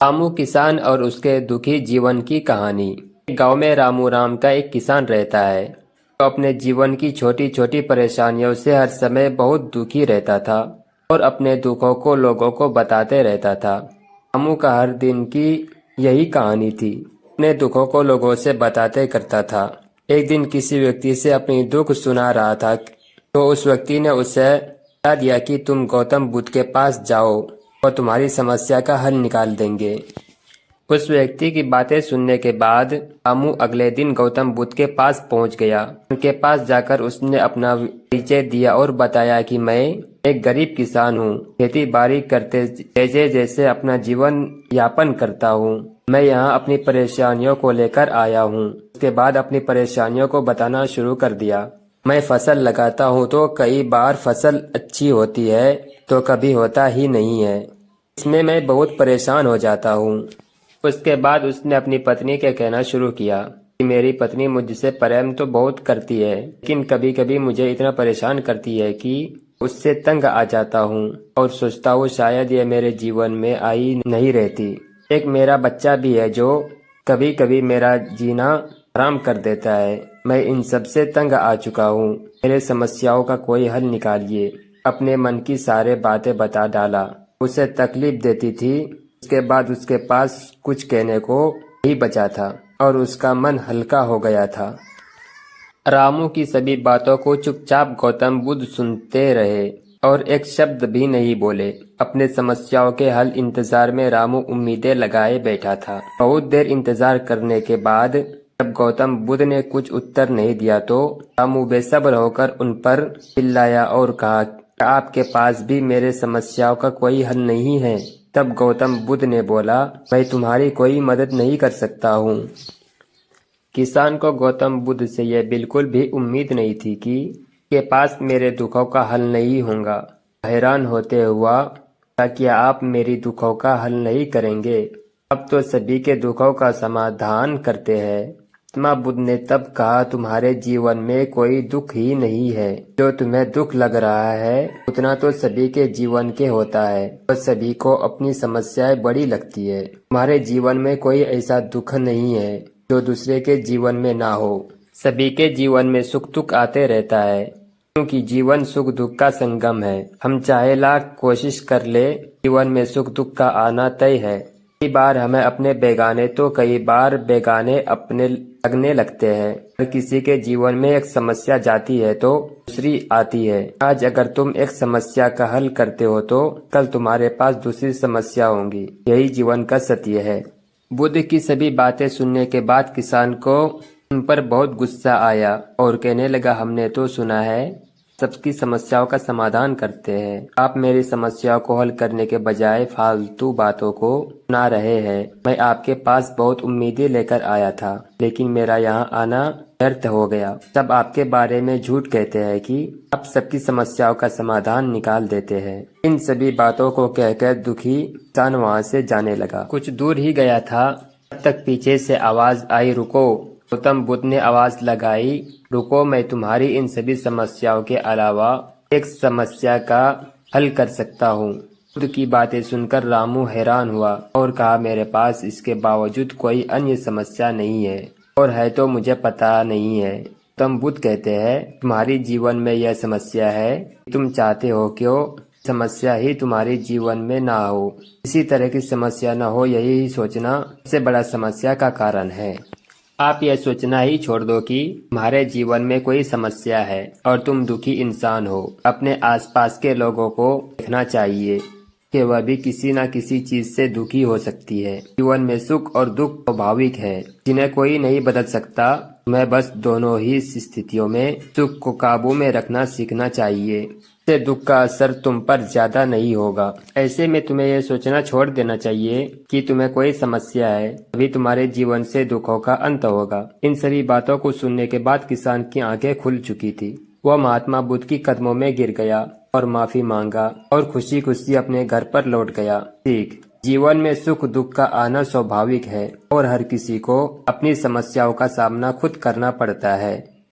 रामू किसान और उसके दुखी जीवन की कहानी। गांव में रामू राम का एक किसान रहता है जो अपने जीवन की छोटी छोटी परेशानियों से हर समय बहुत दुखी रहता था और अपने दुखों को लोगों को बताते रहता था। रामू का हर दिन की यही कहानी थी, अपने दुखों को लोगों से बताते करता था। एक दिन किसी व्यक्ति से अपनी दुख सुना रहा था तो उस व्यक्ति ने उसे बता दिया कि तुम गौतम बुद्ध के पास जाओ और तुम्हारी समस्या का हल निकाल देंगे। उस व्यक्ति की बातें सुनने के बाद रामू अगले दिन गौतम बुद्ध के पास पहुंच गया। उनके पास जाकर उसने अपना परिचय दिया और बताया कि मैं एक गरीब किसान हूँ, खेती बाड़ी करते जैसे जैसे अपना जीवन यापन करता हूँ। मैं यहाँ अपनी परेशानियों को लेकर आया हूँ। उसके बाद अपनी परेशानियों को बताना शुरू कर दिया। मैं फसल लगाता हूँ तो कई बार फसल अच्छी होती है तो कभी होता ही नहीं है। इसमें मैं बहुत परेशान हो जाता हूँ। उसके बाद उसने अपनी पत्नी के कहना शुरू किया कि मेरी पत्नी मुझसे प्रेम तो बहुत करती है, लेकिन कभी कभी मुझे इतना परेशान करती है कि उससे तंग आ जाता हूँ और सोचता हूँ शायद ये मेरे जीवन में आई नहीं रहती। एक मेरा बच्चा भी है जो कभी कभी मेरा जीना आराम कर देता है। मैं इन सब से तंग आ चुका हूँ। मेरे समस्याओं का कोई हल निकालिए। अपने मन की सारे बातें बता डाला। उसे तकलीफ देती थी। उसके बाद उसके पास कुछ कहने को नहीं बचा था और उसका मन हल्का हो गया था। रामू की सभी बातों को चुपचाप गौतम बुद्ध सुनते रहे और एक शब्द भी नहीं बोले। अपने समस्याओं के हल इंतजार में रामू उम्मीदें लगाए बैठा था। बहुत देर इंतजार करने के बाद जब गौतम बुद्ध ने कुछ उत्तर नहीं दिया तो रामू बेसब्र होकर उन पर चिल्लाया और कहा, आपके पास भी मेरे समस्याओं का कोई हल नहीं है? तब गौतम बुद्ध ने बोला, मैं तुम्हारी कोई मदद नहीं कर सकता हूँ। किसान को गौतम बुद्ध से यह बिल्कुल भी उम्मीद नहीं थी कि के पास मेरे दुखों का हल नहीं होगा। हैरान होते हुआ, क्या आप मेरी दुखों का हल नहीं करेंगे? अब तो सभी के दुखों का समाधान करते हैं। महात्मा बुद्ध ने तब कहा, तुम्हारे जीवन में कोई दुख ही नहीं है। जो तुम्हें दुख लग रहा है उतना तो सभी के जीवन के होता है और सभी को अपनी समस्याएं बड़ी लगती है। तुम्हारे जीवन में कोई ऐसा दुख नहीं है जो दूसरे के जीवन में ना हो। सभी के जीवन में सुख दुख आते रहता है क्योंकि जीवन सुख दुख का संगम है। हम चाहे लाख कोशिश कर ले, जीवन में सुख दुख का आना तय है। कई बार हमें अपने बेगाने तो कई बार बेगाने अपने लगने लगते हैं। हर किसी के जीवन में एक समस्या जाती है तो दूसरी आती है। आज अगर तुम एक समस्या का हल करते हो तो कल तुम्हारे पास दूसरी समस्या होंगी। यही जीवन का सत्य है। बुद्ध की सभी बातें सुनने के बाद किसान को उन पर बहुत गुस्सा आया और कहने लगा, हमने तो सुना है सबकी समस्याओं का समाधान करते हैं। आप मेरी समस्याओं को हल करने के बजाय फालतू बातों को सुना रहे हैं। मैं आपके पास बहुत उम्मीदें लेकर आया था, लेकिन मेरा यहाँ आना व्यर्थ हो गया। सब आपके बारे में झूठ कहते हैं कि आप सबकी समस्याओं का समाधान निकाल देते हैं। इन सभी बातों को कहकर दुखी किसान वहाँ से जाने लगा। कुछ दूर ही गया था तब तक पीछे से आवाज आई, रुको। गौतम बुद्ध ने आवाज लगाई, रुको, मैं तुम्हारी इन सभी समस्याओं के अलावा एक समस्या का हल कर सकता हूँ। बुद्ध की बातें सुनकर रामू हैरान हुआ और कहा, मेरे पास इसके बावजूद कोई अन्य समस्या नहीं है, और है तो मुझे पता नहीं है। गौतम बुद्ध कहते हैं, तुम्हारी जीवन में यह समस्या है, तुम चाहते हो क्यों समस्या ही तुम्हारे जीवन में ना हो। इसी तरह की समस्या ना हो, यही सोचना सबसे बड़ा समस्या का कारण है। आप यह सोचना ही छोड़ दो कि तुम्हारे जीवन में कोई समस्या है और तुम दुखी इंसान हो। अपने आसपास के लोगों को देखना चाहिए कि वह भी किसी न किसी चीज से दुखी हो सकती है। जीवन में सुख और दुख स्वाभाविक है, जिन्हें कोई नहीं बदल सकता। तुम्हें बस दोनों ही स्थितियों में सुख को काबू में रखना सीखना चाहिए। इससे दुख का असर तुम पर ज्यादा नहीं होगा। ऐसे में तुम्हें यह सोचना छोड़ देना चाहिए कि तुम्हें कोई समस्या है, तभी तुम्हारे जीवन से दुखों का अंत होगा। इन सभी बातों को सुनने के बाद किसान की आंखें खुल चुकी थी। वह महात्मा बुद्ध की कदमों में गिर गया और माफी मांगा और खुशी खुशी अपने घर पर लौट गया। ठीक, जीवन में सुख दुख का आना स्वाभाविक है और हर किसी को अपनी समस्याओं का सामना खुद करना पड़ता है।